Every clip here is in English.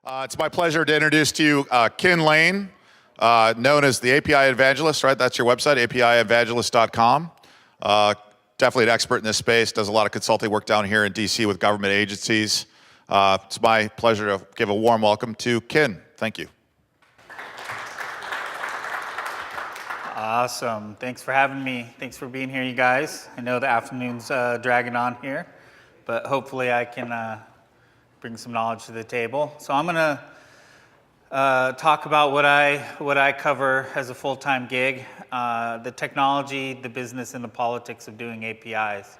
It's my pleasure to introduce to you Ken Lane, known as the API Evangelist, right? That's your website, apievangelist.com. Definitely an expert in this space, does a lot of consulting work down here in DC with government agencies. It's my pleasure to give a warm welcome to Ken. Thank you. Awesome. Thanks for having me. Thanks for being here, you guys. I know the afternoon's dragging on here, but hopefully I can bring some knowledge to the table. So I'm going to talk about what I cover as a full-time gig, the technology, the business, and the politics of doing APIs.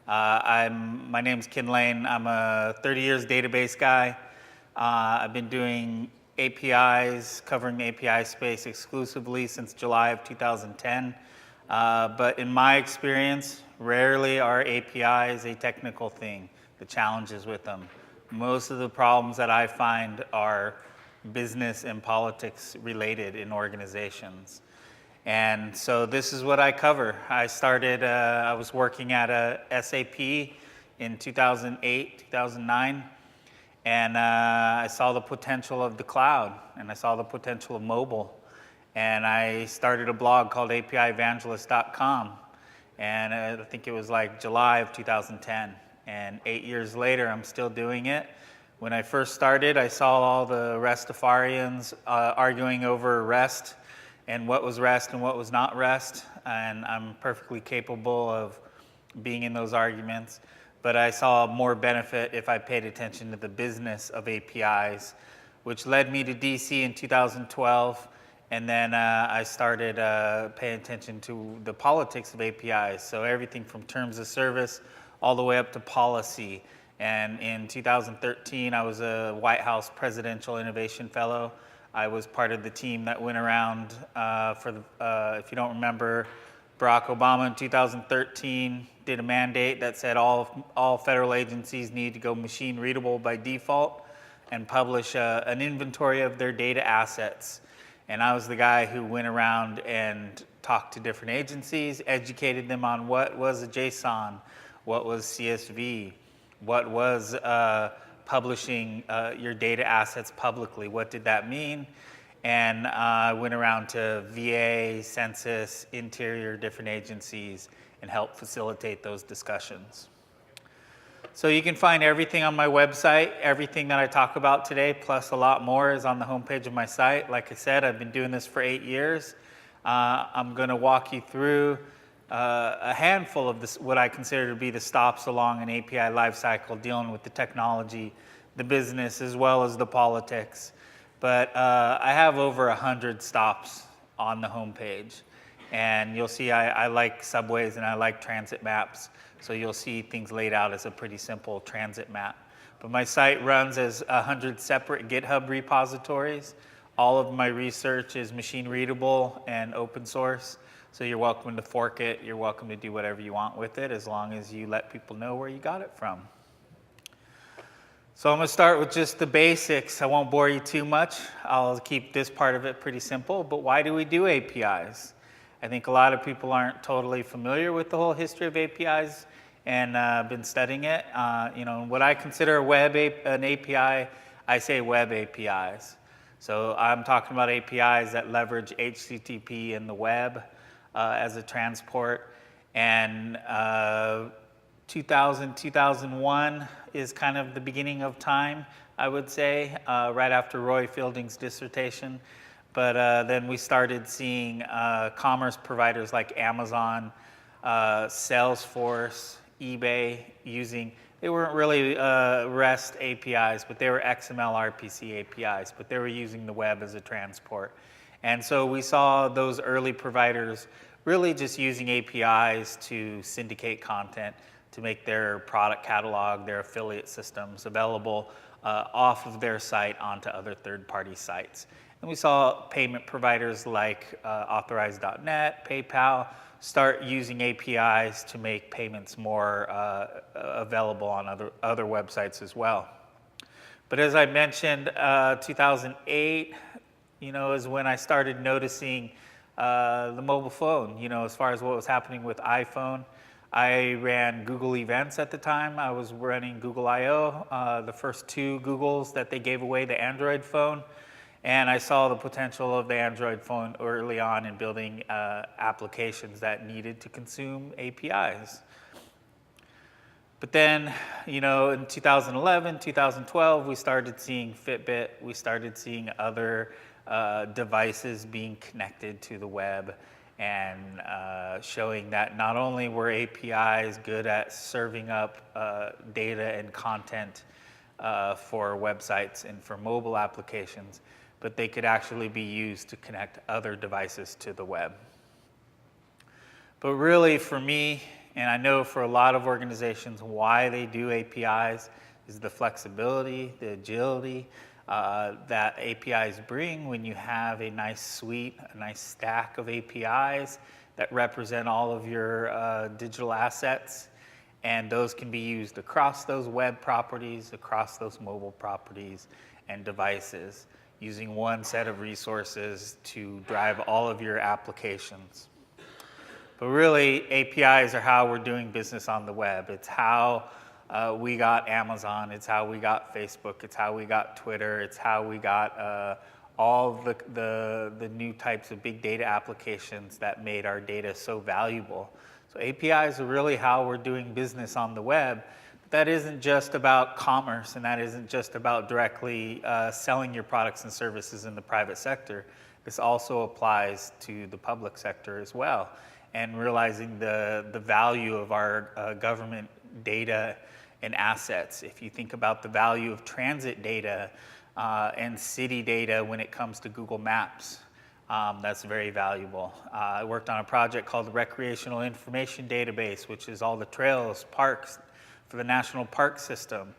My name's Ken Lane. I'm a 30 years database guy. I've been doing APIs, covering the API space exclusively since July of 2010. But in my experience, rarely are APIs a technical thing, the challenges with them. Most of the problems that I find are business and politics related in organizations. And so this is what I cover. I was working at a SAP in 2008, 2009. And I saw the potential of the cloud, and I saw the potential of mobile. And I started a blog called apievangelist.com. And I think it was like July of 2010. And 8 years later, I'm still doing it. When I first started, I saw all the Restafarians arguing over REST and what was REST and what was not REST. And I'm perfectly capable of being in those arguments. But I saw more benefit if I paid attention to the business of APIs, which led me to DC in 2012. And then I started paying attention to the politics of APIs. So everything from terms of service all the way up to policy. And in 2013, I was a White House Presidential Innovation Fellow. I was part of the team that went around if you don't remember, Barack Obama in 2013 did a mandate that said all federal agencies need to go machine readable by default and publish an inventory of their data assets. And I was the guy who went around and talked to different agencies, educated them on what was a JSON, what was CSV, what was publishing your data assets publicly, what did that mean? And I went around to VA, Census, Interior, different agencies, and helped facilitate those discussions. So you can find everything on my website. Everything that I talk about today, plus a lot more, is on the homepage of my site. Like I said, I've been doing this for 8 years. I'm going to walk you through a handful of what I consider to be the stops along an API lifecycle, dealing with the technology, the business, as well as the politics. But I have over 100 stops on the homepage. And you'll see I like subways and I like transit maps. So you'll see things laid out as a pretty simple transit map. But my site runs as 100 separate GitHub repositories. All of my research is machine readable and open source. So you're welcome to fork it. You're welcome to do whatever you want with it, as long as you let people know where you got it from. So I'm going to start with just the basics. I won't bore you too much. I'll keep this part of it pretty simple. But why do we do APIs? I think a lot of people aren't totally familiar with the whole history of APIs and been studying it. What I consider an API, I say web APIs. So I'm talking about APIs that leverage HTTP in the web as a transport. And 2001 is kind of the beginning of time, I would say, right after Roy Fielding's dissertation. But then we started seeing commerce providers like Amazon, Salesforce, eBay they weren't really REST APIs, but they were XML RPC APIs, but they were using the web as a transport. And so we saw those early providers really just using APIs to syndicate content, to make their product catalog, their affiliate systems available off of their site onto other third-party sites. And we saw payment providers like Authorize.net, PayPal, start using APIs to make payments more available on other websites as well. But as I mentioned, 2008, is when I started noticing the mobile phone, as far as what was happening with iPhone. I ran Google Events at the time. I was running Google I/O, the first 2 Googles that they gave away, the Android phone. And I saw the potential of the Android phone early on in building applications that needed to consume APIs. But then, in 2011, 2012, we started seeing Fitbit. We started seeing other devices being connected to the web and showing that not only were APIs good at serving up data and content for websites and for mobile applications, but they could actually be used to connect other devices to the web. But really, for me, and I know for a lot of organizations, why they do APIs is the flexibility, the agility that APIs bring when you have a nice suite, a nice stack of APIs that represent all of your digital assets. And those can be used across those web properties, across those mobile properties and devices, using one set of resources to drive all of your applications. But really, APIs are how we're doing business on the web. It's how we got Amazon. It's how we got Facebook. It's how we got Twitter. It's how we got all the new types of big data applications that made our data so valuable. So APIs are really how we're doing business on the web. But that isn't just about commerce, and that isn't just about directly selling your products and services in the private sector. This also applies to the public sector as well, and realizing the value of our government data and assets. If you think about the value of transit data and city data when it comes to Google Maps, that's very valuable. I worked on a project called the Recreational Information Database, which is all the trails, parks for the National Park System.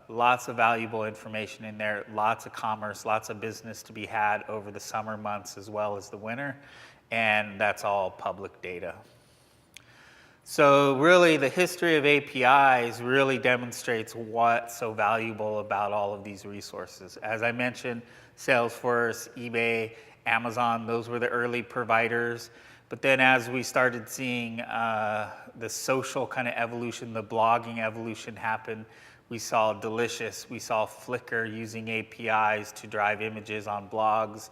Lots of valuable information in there, lots of commerce, lots of business to be had over the summer months as well as the winter, and that's all public data. So really, the history of APIs really demonstrates what's so valuable about all of these resources. As I mentioned, Salesforce, eBay, Amazon, those were the early providers. But then as we started seeing the social kind of evolution, the blogging evolution happen, we saw Delicious, we saw Flickr using APIs to drive images on blogs.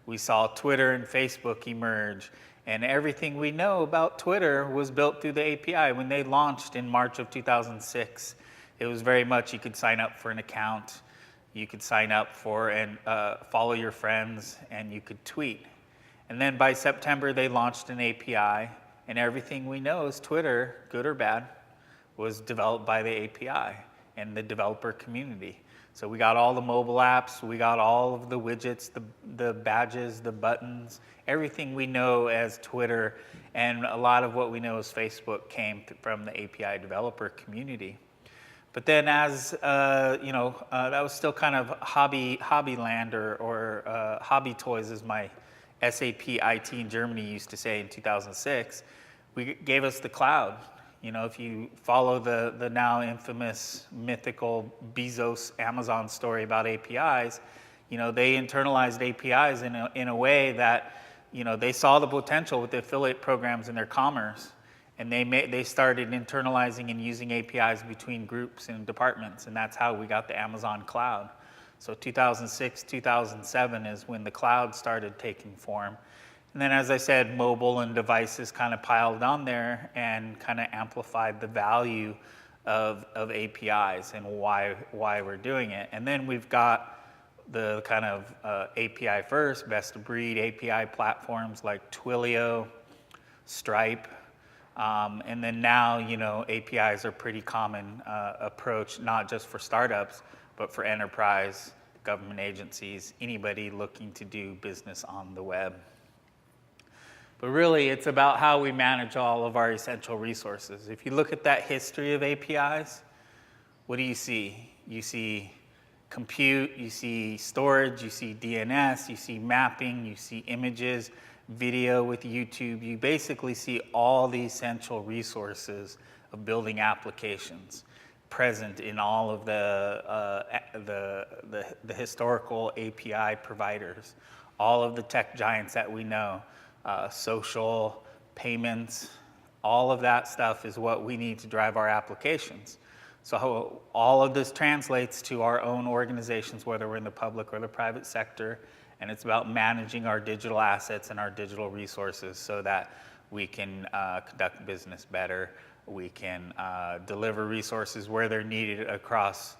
We saw Twitter and Facebook emerge. And everything we know about Twitter was built through the API. When they launched in March of 2006, it was very much you could sign up for an account, you could sign up for and follow your friends, and you could tweet. And then by September, they launched an API, and everything we know is Twitter, good or bad, was developed by the API and the developer community. So we got all the mobile apps, we got all of the widgets, the badges, the buttons, everything we know as Twitter, and a lot of what we know as Facebook came from the API developer community. But then as, that was still kind of hobby land or hobby toys, as my SAP IT in Germany used to say in 2006. We gave us the cloud. If you follow the now infamous, mythical Bezos Amazon story about APIs, they internalized APIs in a way that, they saw the potential with the affiliate programs in their commerce, and they started internalizing and using APIs between groups and departments, and that's how we got the Amazon cloud. So 2006, 2007 is when the cloud started taking form. And then, as I said, mobile and devices kind of piled on there and kind of amplified the value of APIs and why we're doing it. And then we've got the kind of API first, best of breed API platforms like Twilio, Stripe, and then now, APIs are pretty common approach, not just for startups, but for enterprise, government agencies, anybody looking to do business on the web. But really, it's about how we manage all of our essential resources. If you look at that history of APIs, what do you see? You see compute, you see storage, you see DNS, you see mapping, you see images, video with YouTube. You basically see all the essential resources of building applications present in all of the historical API providers, all of the tech giants that we know. Social, payments, All of that stuff is what we need to drive our applications. So all of this translates to our own organizations, whether we're in the public or the private sector, and it's about managing our digital assets and our digital resources so that we can conduct business better, we can deliver resources where they're needed across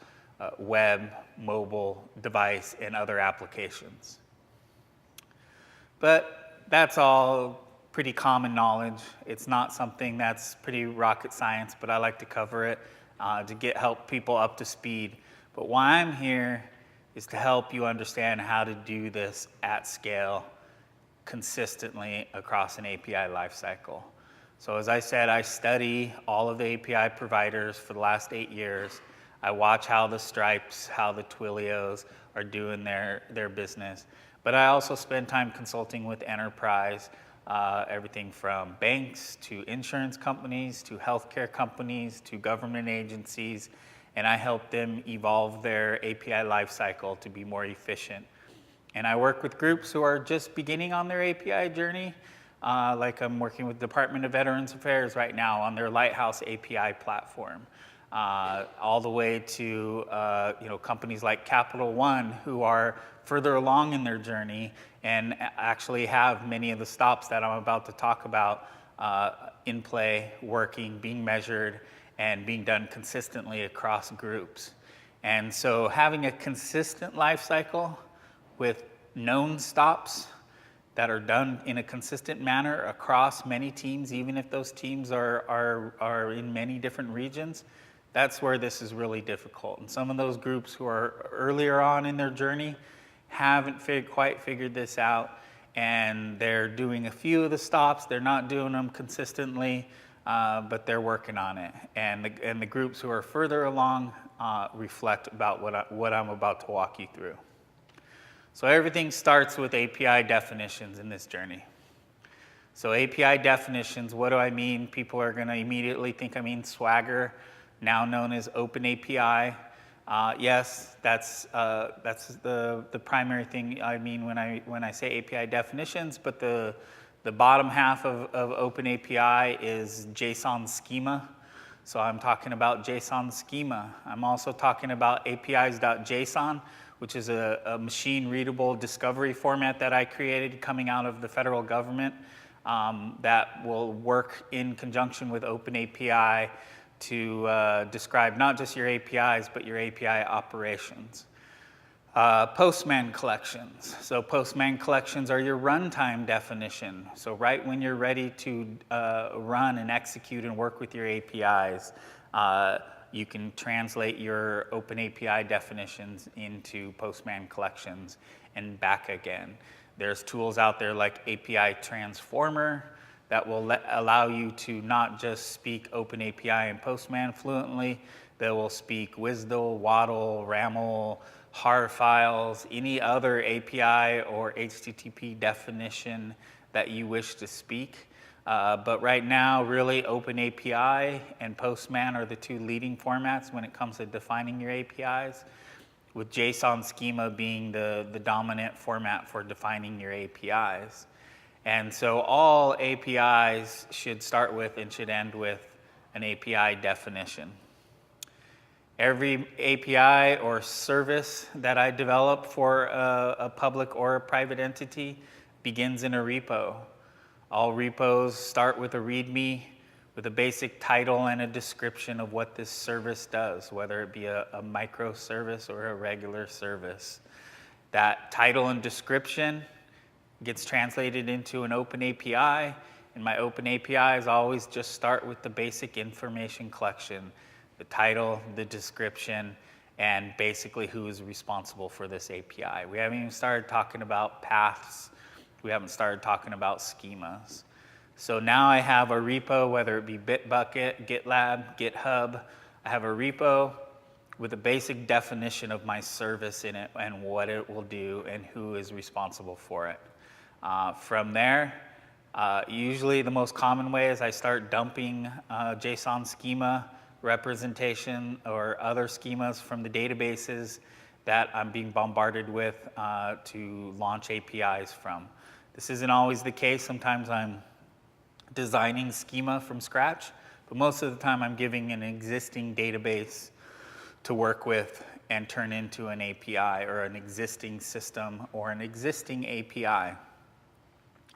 web, mobile, device, and other applications. But that's all pretty common knowledge. It's not something that's pretty rocket science, but I like to cover it to help people up to speed. But why I'm here is to help you understand how to do this at scale consistently across an API lifecycle. So as I said, I study all of the API providers for the last 8 years. I watch how the Stripes, how the Twilios are doing their business. But I also spend time consulting with enterprise, everything from banks to insurance companies to healthcare companies to government agencies, and I help them evolve their API lifecycle to be more efficient. And I work with groups who are just beginning on their API journey, like I'm working with Department of Veterans Affairs right now on their Lighthouse API platform, all the way to companies like Capital One who are further along in their journey and actually have many of the stops that I'm about to talk about in play, working, being measured, and being done consistently across groups. And so having a consistent life cycle with known stops that are done in a consistent manner across many teams, even if those teams are in many different regions, that's where this is really difficult. And some of those groups who are earlier on in their journey haven't quite figured this out, and they're doing a few of the stops. They're not doing them consistently, but they're working on it. And the groups who are further along reflect about what I'm about to walk you through. So everything starts with API definitions in this journey. So API definitions, what do I mean? People are going to immediately think I mean Swagger, now known as OpenAPI. Yes, that's the primary thing I mean when I say API definitions, but the bottom half of OpenAPI is JSON schema. So I'm talking about JSON schema. I'm also talking about APIs.json, which is a machine-readable discovery format that I created coming out of the federal government that will work in conjunction with OpenAPI to describe not just your APIs, but your API operations. Postman collections. So Postman collections are your runtime definition. So right when you're ready to run and execute and work with your APIs, you can translate your OpenAPI definitions into Postman collections and back again. There's tools out there like API Transformer that will allow you to not just speak OpenAPI and Postman fluently, they will speak WSDL, WADL, RAML, HAR files, any other API or HTTP definition that you wish to speak. But right now, really, OpenAPI and Postman are the two leading formats when it comes to defining your APIs, with JSON schema being the dominant format for defining your APIs. And so all APIs should start with and should end with an API definition. Every API or service that I develop for a public or a private entity begins in a repo. All repos start with a README with a basic title and a description of what this service does, whether it be a microservice or a regular service. That title and description gets translated into an OpenAPI, and my OpenAPIs always just start with the basic information collection, the title, the description, and basically who is responsible for this API. We haven't even started talking about paths. We haven't started talking about schemas. So now I have a repo, whether it be Bitbucket, GitLab, GitHub. I have a repo with a basic definition of my service in it and what it will do and who is responsible for it. From there, usually the most common way is I start dumping JSON schema representation or other schemas from the databases that I'm being bombarded with to launch APIs from. This isn't always the case. Sometimes I'm designing schema from scratch, but most of the time I'm giving an existing database to work with and turn into an API or an existing system or an existing API.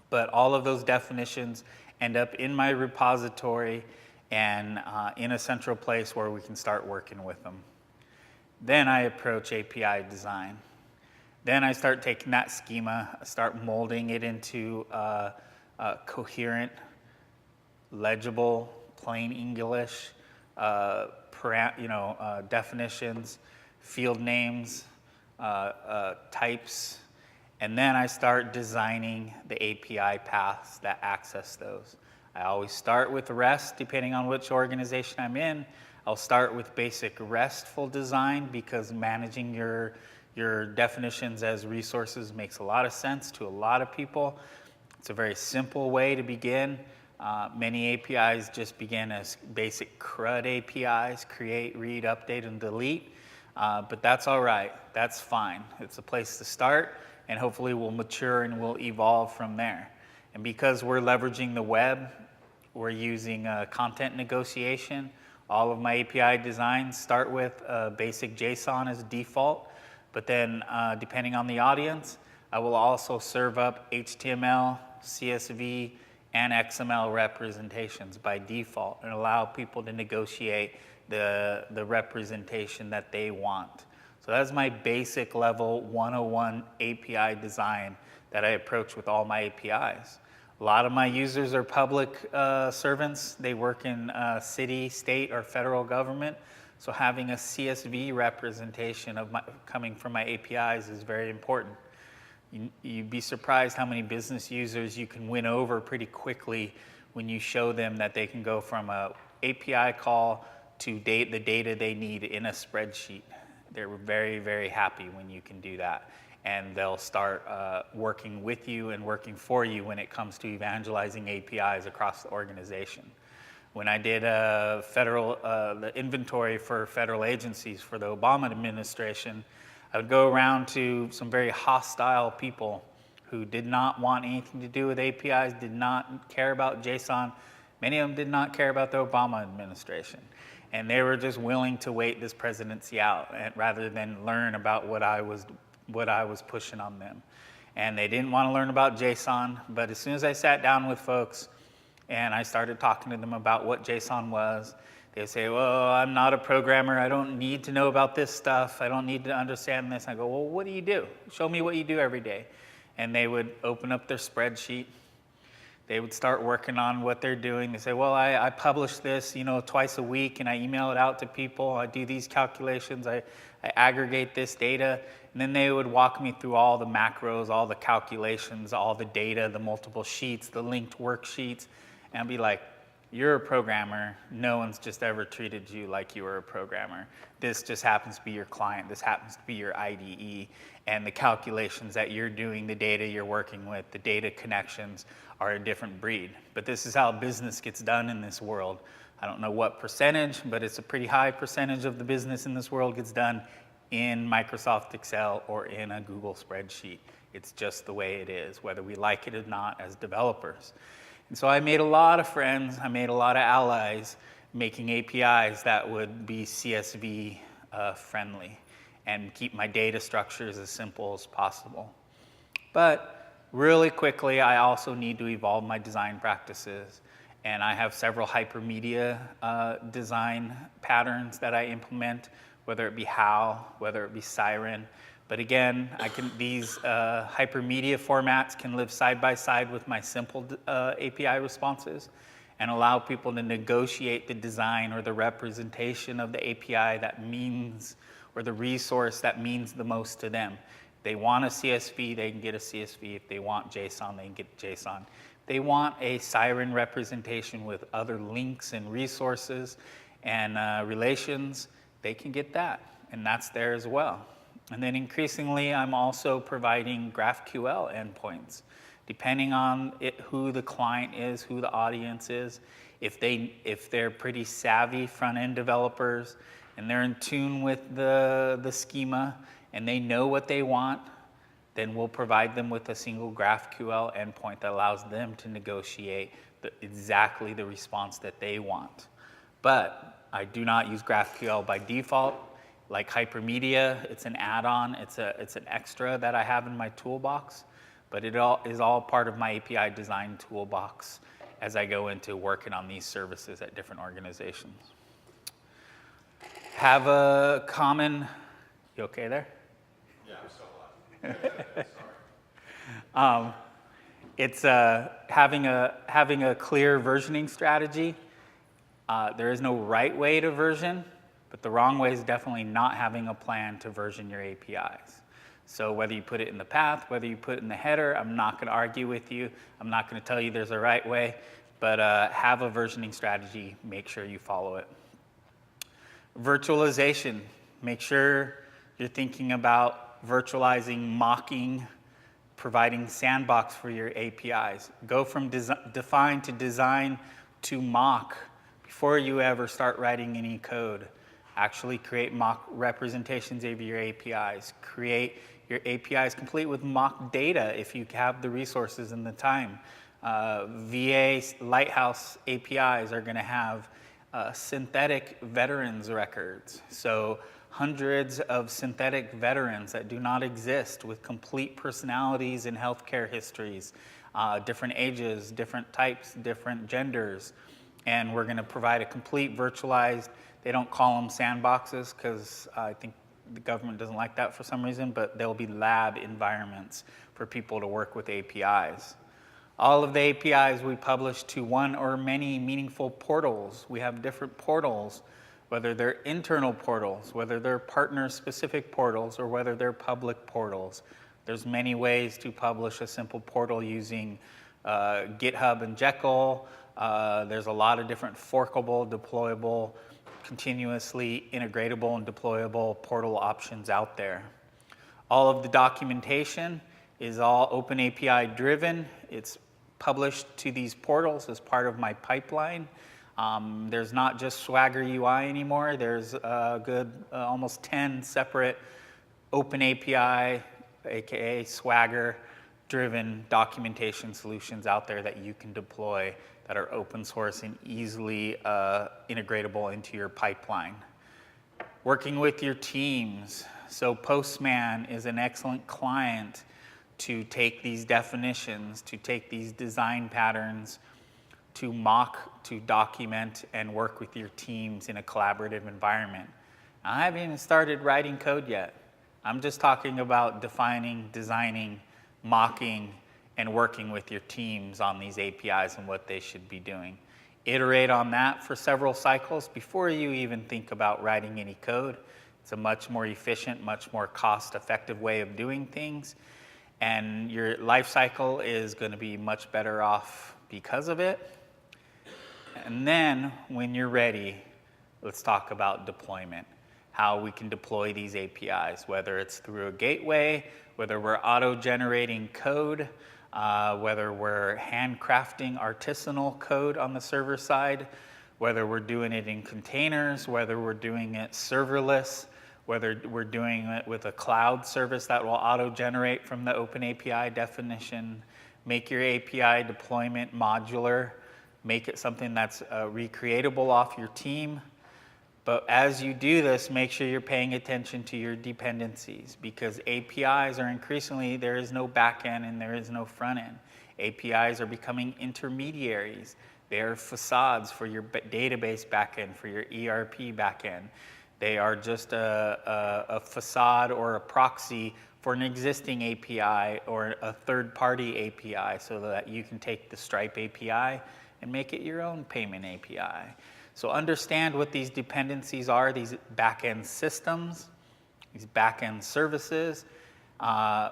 But all of those definitions end up in my repository and in a central place where we can start working with them. Then I approach API design. Then I start taking that schema, start molding it into coherent, legible, plain English, definitions, field names, types, and then I start designing the API paths that access those. I always start with REST, depending on which organization I'm in. I'll start with basic RESTful design because managing your definitions as resources makes a lot of sense to a lot of people. It's a very simple way to begin. Many APIs just begin as basic CRUD APIs, create, read, update, and delete. But that's all right. That's fine. It's a place to start, and hopefully we'll mature and we'll evolve from there. And because we're leveraging the web, we're using content negotiation. All of my API designs start with basic JSON as default, but then depending on the audience, I will also serve up HTML, CSV, and XML representations by default and allow people to negotiate the representation that they want. So that's my basic level 101 API design that I approach with all my APIs. A lot of my users are public servants. They work in city, state, or federal government. So having a CSV representation of coming from my APIs is very important. You'd be surprised how many business users you can win over pretty quickly when you show them that they can go from a API call to the data they need in a spreadsheet. They're very, very happy when you can do that. And they'll start working with you and working for you when it comes to evangelizing APIs across the organization. When I did the inventory for federal agencies for the Obama administration, I would go around to some very hostile people who did not want anything to do with APIs, did not care about JSON. Many of them did not care about the Obama administration. And they were just willing to wait this presidency out rather than learn about what I was pushing on them. And they didn't want to learn about JSON, but as soon as I sat down with folks and I started talking to them about what JSON was, they say, well, I'm not a programmer. I don't need to know about this stuff. I don't need to understand this. I go, well, what do you do? Show me what you do every day. And they would open up their spreadsheet. They would start working on what they're doing. They say, well, I publish this, twice a week, and I email it out to people. I do these calculations. I aggregate this data. And then they would walk me through all the macros, all the calculations, all the data, the multiple sheets, the linked worksheets. And I'd be like, you're a programmer. No one's just ever treated you like you were a programmer. This just happens to be your client. This happens to be your IDE. And the calculations that you're doing, the data you're working with, the data connections are a different breed. But this is how business gets done in this world. I don't know what percentage, but it's a pretty high percentage of the business in this world gets done in Microsoft Excel or in a Google spreadsheet. It's just the way it is, whether we like it or not as developers. And so I made a lot of friends, I made a lot of allies making APIs that would be CSV friendly and keep my data structures as simple as possible. But really quickly, I also need to evolve my design practices. And I have several hypermedia design patterns that I implement, whether it be HAL, whether it be Siren. But again, these hypermedia formats can live side by side with my simple API responses and allow people to negotiate the design or the representation of the API that means, or the resource that means the most to them. If they want a CSV, they can get a CSV. If they want JSON, they can get JSON. If they want a Siren representation with other links and resources and relations, they can get that, and that's there as well. And then increasingly, I'm also providing GraphQL endpoints, depending on who the client is, who the audience is. If they're pretty savvy front-end developers and they're in tune with the schema and they know what they want, then we'll provide them with a single GraphQL endpoint that allows them to negotiate exactly the response that they want. But I do not use GraphQL by default. Like Hypermedia, it's an add-on, it's an extra that I have in my toolbox, but it is all part of my API design toolbox as I go into working on these services at different organizations. Have a common, you okay there? Yeah, I'm so glad. It's having a clear versioning strategy. There is no right way to version, but the wrong way is definitely not having a plan to version your APIs. So whether you put it in the path, whether you put it in the header, I'm not going to argue with you. I'm not going to tell you there's a right way, but have a versioning strategy. Make sure you follow it. Virtualization. Make sure you're thinking about virtualizing, mocking, providing sandbox for your APIs. Go from define to design to mock before you ever start writing any code. Actually create mock representations of your APIs. Create your APIs complete with mock data if you have the resources and the time. VA Lighthouse APIs are going to have synthetic veterans records. So hundreds of synthetic veterans that do not exist with complete personalities and healthcare histories, different ages, different types, different genders. And we're going to provide a complete virtualized, they don't call them sandboxes because I think the government doesn't like that for some reason, but there'll be lab environments for people to work with APIs. All of the APIs we publish to one or many meaningful portals. We have different portals, whether they're internal portals, whether they're partner-specific portals, or whether they're public portals. There's many ways to publish a simple portal using GitHub and Jekyll. There's a lot of different forkable, deployable, continuously integratable and deployable portal options out there. All of the documentation is all OpenAPI driven. It's published to these portals as part of my pipeline. There's not just Swagger UI anymore. There's a good almost 10 separate OpenAPI, aka Swagger driven documentation solutions out there that you can deploy that are open source and easily integratable into your pipeline. Working with your teams. So Postman is an excellent client to take these definitions, to take these design patterns, to mock, to document, and work with your teams in a collaborative environment. I haven't even started writing code yet. I'm just talking about defining, designing, mocking, and working with your teams on these APIs and what they should be doing. Iterate on that for several cycles before you even think about writing any code. It's a much more efficient, much more cost-effective way of doing things. And your life cycle is going to be much better off because of it. And then when you're ready, let's talk about deployment. How we can deploy these APIs, whether it's through a gateway, whether we're auto-generating code, whether we're handcrafting artisanal code on the server side, whether we're doing it in containers, whether we're doing it serverless, whether we're doing it with a cloud service that will auto-generate from the OpenAPI definition. Make your API deployment modular. Make it something that's recreatable off your team. But as you do this, make sure you're paying attention to your dependencies, because APIs are increasingly, there is no back end and there is no front end. APIs are becoming intermediaries. They are facades for your database backend, for your ERP backend. They are just a facade or a proxy for an existing API or a third-party API, so that you can take the Stripe API and make it your own payment API. So understand what these dependencies are, these back-end systems, these back-end services.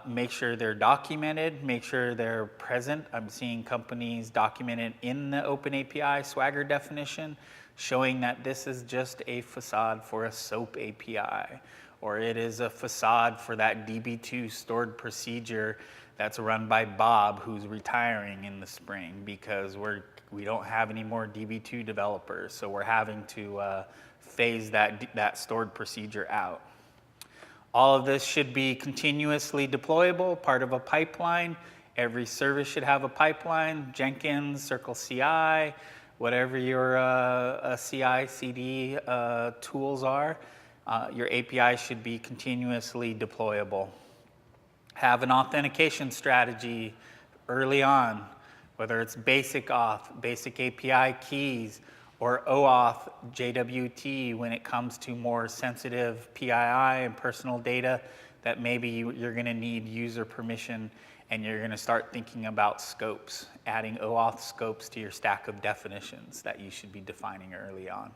Make sure they're documented, make sure they're present. I'm seeing companies document it in the OpenAPI Swagger definition, showing that this is just a facade for a SOAP API, or it is a facade for that DB2 stored procedure that's run by Bob, who's retiring in the spring because we don't have any more DB2 developers, so we're having to phase that stored procedure out. All of this should be continuously deployable, part of a pipeline. Every service should have a pipeline, Jenkins, Circle CI, whatever your CI, CD tools are. Your API should be continuously deployable. Have an authentication strategy early on, whether it's basic auth, basic API keys, or OAuth, JWT when it comes to more sensitive PII and personal data that maybe you're going to need user permission, and you're going to start thinking about scopes, adding OAuth scopes to your stack of definitions that you should be defining early on.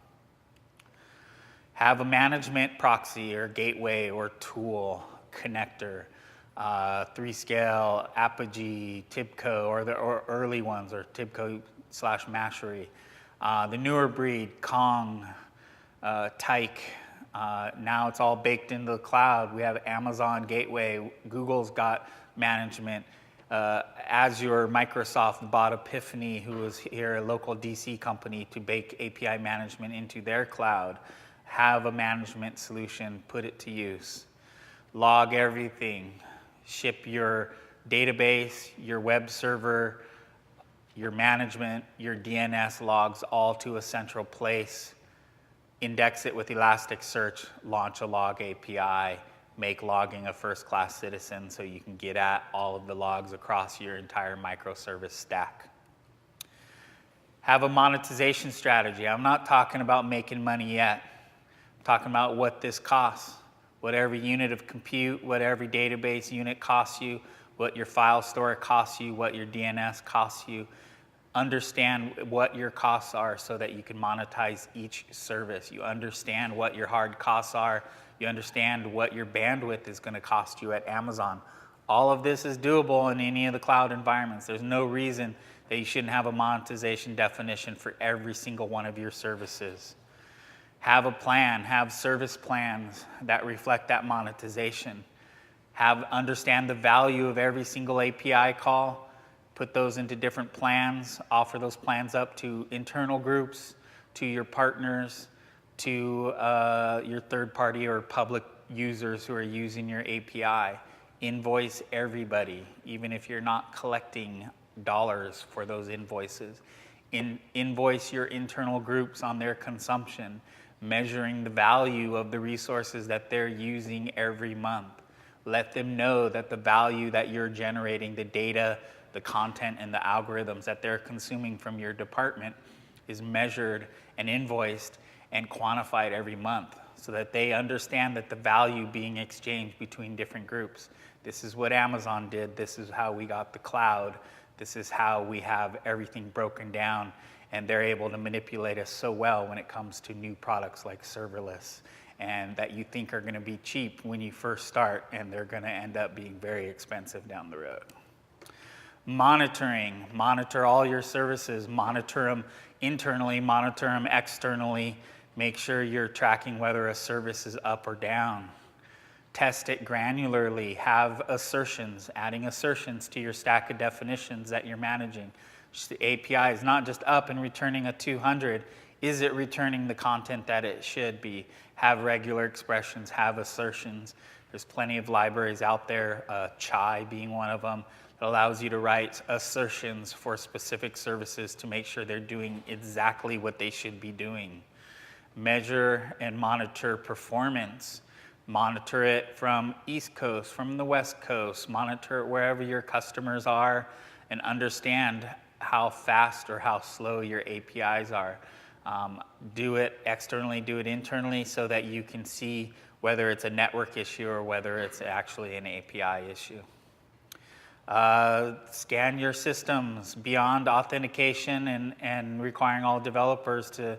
Have a management proxy or gateway or tool, connector, 3Scale, Apogee, Tibco, or early ones, or Tibco/Mashery. The newer breed, Kong, Tyke. Now it's all baked into the cloud. We have Amazon Gateway. Google's got management. Azure, Microsoft bought Epiphany, who was here, a local DC company, to bake API management into their cloud. Have a management solution, put it to use. Log everything. Ship your database, your web server, your management, your DNS logs all to a central place. Index it with Elasticsearch, launch a log API, make logging a first-class citizen so you can get at all of the logs across your entire microservice stack. Have a monetization strategy. I'm not talking about making money yet. I'm talking about what this costs, what every unit of compute, what every database unit costs you, what your file store costs you, what your DNS costs you. Understand what your costs are so that you can monetize each service. You understand what your hard costs are. You understand what your bandwidth is going to cost you at Amazon. All of this is doable in any of the cloud environments. There's no reason that you shouldn't have a monetization definition for every single one of your services. Have a plan, have service plans that reflect that monetization. Understand the value of every single API call. Put those into different plans, offer those plans up to internal groups, to your partners, to your third-party or public users who are using your API. Invoice everybody, even if you're not collecting dollars for those invoices. Invoice your internal groups on their consumption, measuring the value of the resources that they're using every month. Let them know that the value that you're generating, the data, the content, and the algorithms that they're consuming from your department is measured and invoiced and quantified every month so that they understand that the value being exchanged between different groups. This is what Amazon did. This is how we got the cloud. This is how we have everything broken down, and they're able to manipulate us so well when it comes to new products like serverless, and that you think are going to be cheap when you first start, and they're going to end up being very expensive down the road. Monitoring, monitor all your services, monitor them internally, monitor them externally, make sure you're tracking whether a service is up or down. Test it granularly, have assertions, adding assertions to your stack of definitions that you're managing. The API is not just up and returning a 200, is it returning the content that it should be? Have regular expressions, have assertions. There's plenty of libraries out there, Chai being one of them, that allows you to write assertions for specific services to make sure they're doing exactly what they should be doing. Measure and monitor performance. Monitor it from East Coast, from the West Coast. Monitor it wherever your customers are and understand how fast or how slow your APIs are. Do it externally, do it internally so that you can see whether it's a network issue or whether it's actually an API issue. Scan your systems beyond authentication and requiring all developers to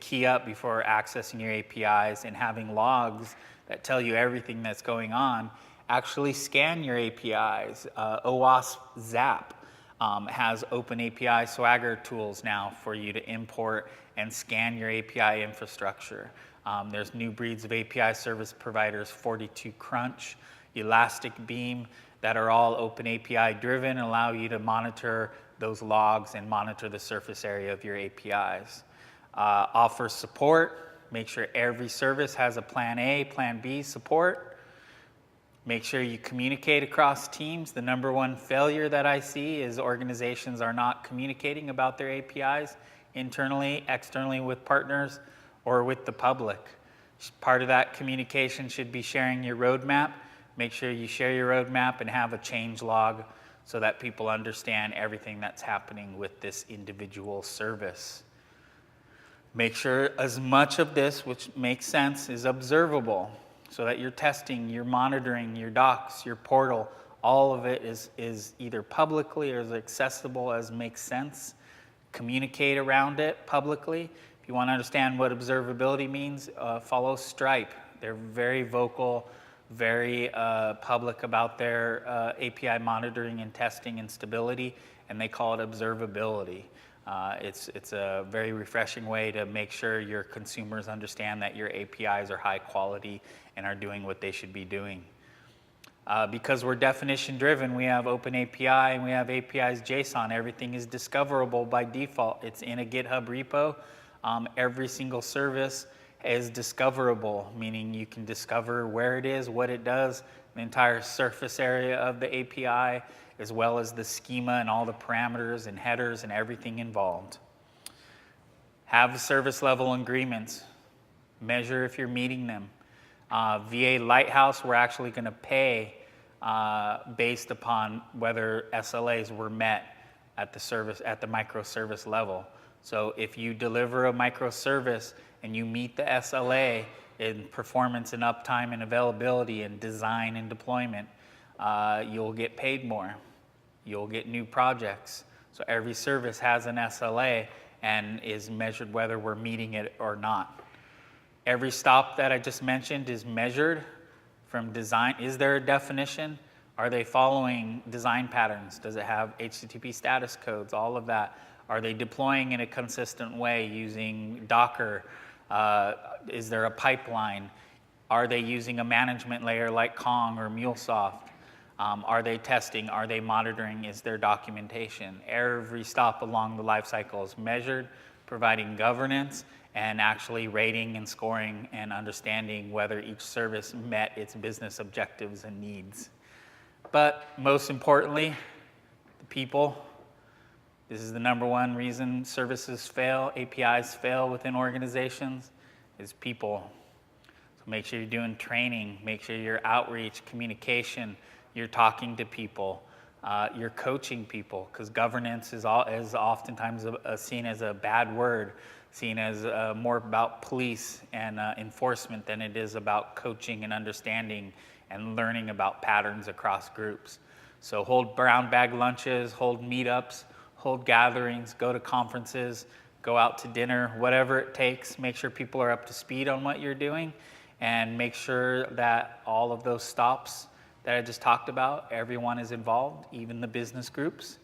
key up before accessing your APIs and having logs that tell you everything that's going on. Actually scan your APIs. OWASP Zap has open API Swagger tools now for you to import and scan your API infrastructure. There's new breeds of API service providers, 42 Crunch, Elastic Beam, that are all open API driven and allow you to monitor those logs and monitor the surface area of your APIs. Offer support, make sure every service has a plan A, plan B support. Make sure you communicate across teams. The number one failure that I see is organizations are not communicating about their APIs internally, externally with partners, or with the public. Part of that communication should be sharing your roadmap. Make sure you share your roadmap and have a change log so that people understand everything that's happening with this individual service. Make sure as much of this, which makes sense, is observable so that your testing, your monitoring, your docs, your portal, all of it is either publicly or as accessible as makes sense. Communicate around it publicly. If you want to understand what observability means, follow Stripe. They're very vocal, very public about their API monitoring and testing and stability, and they call it observability. It's a very refreshing way to make sure your consumers understand that your APIs are high quality and are doing what they should be doing. Because we're definition driven, we have Open API and we have APIs JSON. Everything is discoverable by default. It's in a GitHub repo. Every single service is discoverable, meaning you can discover where it is, what it does, the entire surface area of the API, as well as the schema and all the parameters and headers and everything involved. Have service level agreements. Measure if you're meeting them. VA Lighthouse, we're actually going to pay based upon whether SLAs were met at the microservice level. So if you deliver a microservice and you meet the SLA in performance and uptime and availability and design and deployment, you'll get paid more. You'll get new projects. So every service has an SLA and is measured whether we're meeting it or not. Every stop that I just mentioned is measured from design. Is there a definition? Are they following design patterns? Does it have HTTP status codes? All of that. Are they deploying in a consistent way using Docker? Is there a pipeline? Are they using a management layer like Kong or MuleSoft? Are they testing? Are they monitoring? Is there documentation? Every stop along the life cycle is measured, providing governance, and actually rating and scoring and understanding whether each service met its business objectives and needs. But most importantly, the people. This is the number one reason services fail, APIs fail within organizations, is people. So make sure you're doing training, make sure your outreach, communication, you're talking to people, you're coaching people, because governance is oftentimes seen as a bad word, seen as more about police and enforcement than it is about coaching and understanding and learning about patterns across groups. So hold brown bag lunches, hold meetups, hold gatherings, go to conferences, go out to dinner, whatever it takes. Make sure people are up to speed on what you're doing, and make sure that all of those stops that I just talked about, everyone is involved, even the business groups.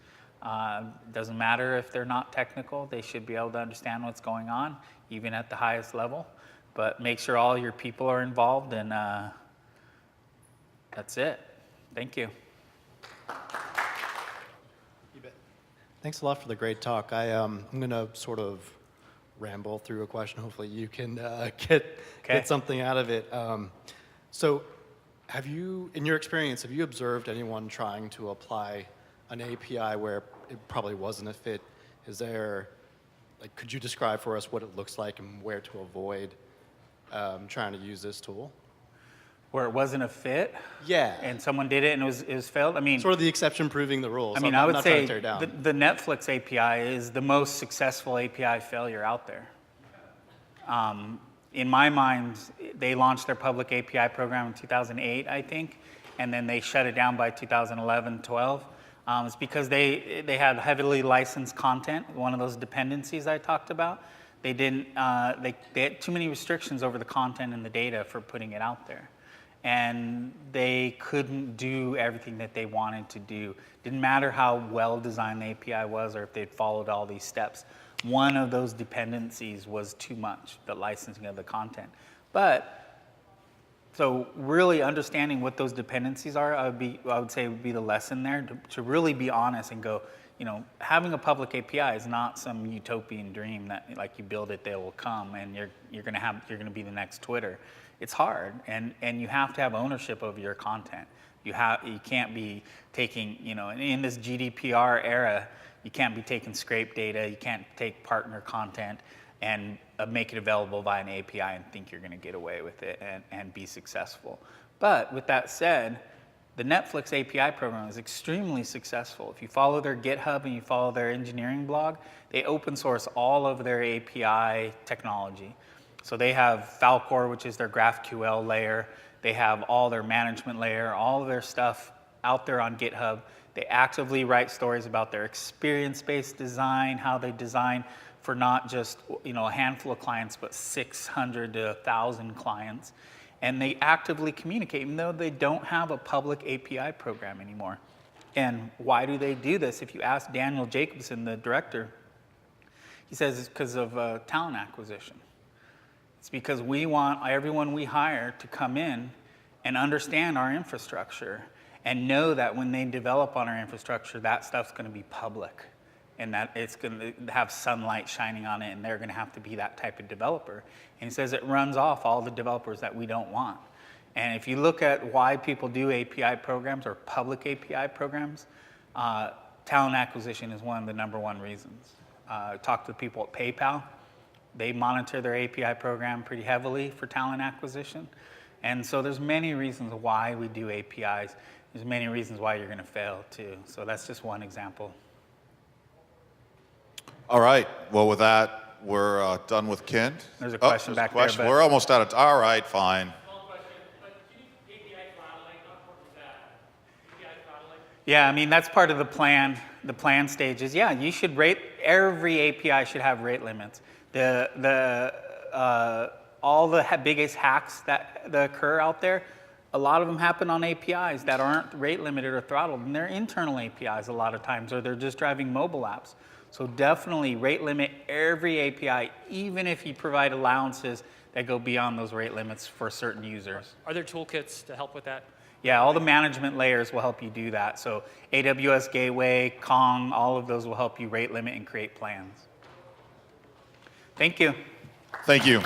Doesn't matter if they're not technical, they should be able to understand what's going on, even at the highest level. But make sure all your people are involved, and that's it. Thank you. Thanks a lot for the great talk. I'm going to sort of ramble through a question. Hopefully you can get something out of it. So have you, in your experience, have you observed anyone trying to apply an API where it probably wasn't a fit? Is there, like, could you describe for us what it looks like and where to avoid trying to use this tool? Where it wasn't a fit? Yeah. And someone did it and it was failed? I mean, sort of the exception proving the rules. I mean, I'm I would not say trying to tear down. the Netflix API is the most successful API failure out there. In my mind, they launched their public API program in 2008, I think, and then they shut it down by 2011, 12. It's because they had heavily licensed content, one of those dependencies I talked about. They had too many restrictions over the content and the data for putting it out there. And they couldn't do everything that they wanted to do. Didn't matter how well designed the API was or if they'd followed all these steps. One of those dependencies was too much, the licensing of the content. But So really understanding what those dependencies are, I would say would be the lesson there, to really be honest and go, having a public API is not some utopian dream that like you build it, they will come, and you're gonna be the next Twitter. It's hard, and you have to have ownership over your content. You can't be taking, in this GDPR era, you can't be taking scrape data, you can't take partner content and make it available via an API and think you're gonna get away with it and be successful. But with that said, the Netflix API program is extremely successful. If you follow their GitHub and you follow their engineering blog, they open source all of their API technology. So they have Falcor, which is their GraphQL layer. They have all their management layer, all of their stuff out there on GitHub. They actively write stories about their experience-based design, how they design for not just a handful of clients, but 600 to 1,000 clients. And they actively communicate, even though they don't have a public API program anymore. And why do they do this? If you ask Daniel Jacobson, the director, he says it's because of talent acquisition. It's because we want everyone we hire to come in and understand our infrastructure and know that when they develop on our infrastructure, that stuff's going to be public and that it's going to have sunlight shining on it, and they're going to have to be that type of developer. And he says it runs off all the developers that we don't want. And if you look at why people do API programs or public API programs, talent acquisition is one of the #1 reasons. Talk to the people at PayPal. They monitor their API program pretty heavily for talent acquisition. And so there's many reasons why we do APIs. There's many reasons why you're going to fail too. So that's just one example. All right. Well, with that, we're done with Ken. There's a question back there. But We're almost out of time. All right, fine. Yeah, I mean, that's part of the plan stages. Yeah, you should every API should have rate limits. All the biggest hacks that occur out there, a lot of them happen on APIs that aren't rate limited or throttled, and they're internal APIs a lot of times, or they're just driving mobile apps. So definitely rate limit every API, even if you provide allowances that go beyond those rate limits for certain users. Are there toolkits to help with that? Yeah, all the management layers will help you do that. So AWS Gateway, Kong, all of those will help you rate limit and create plans. Thank you. Thank you.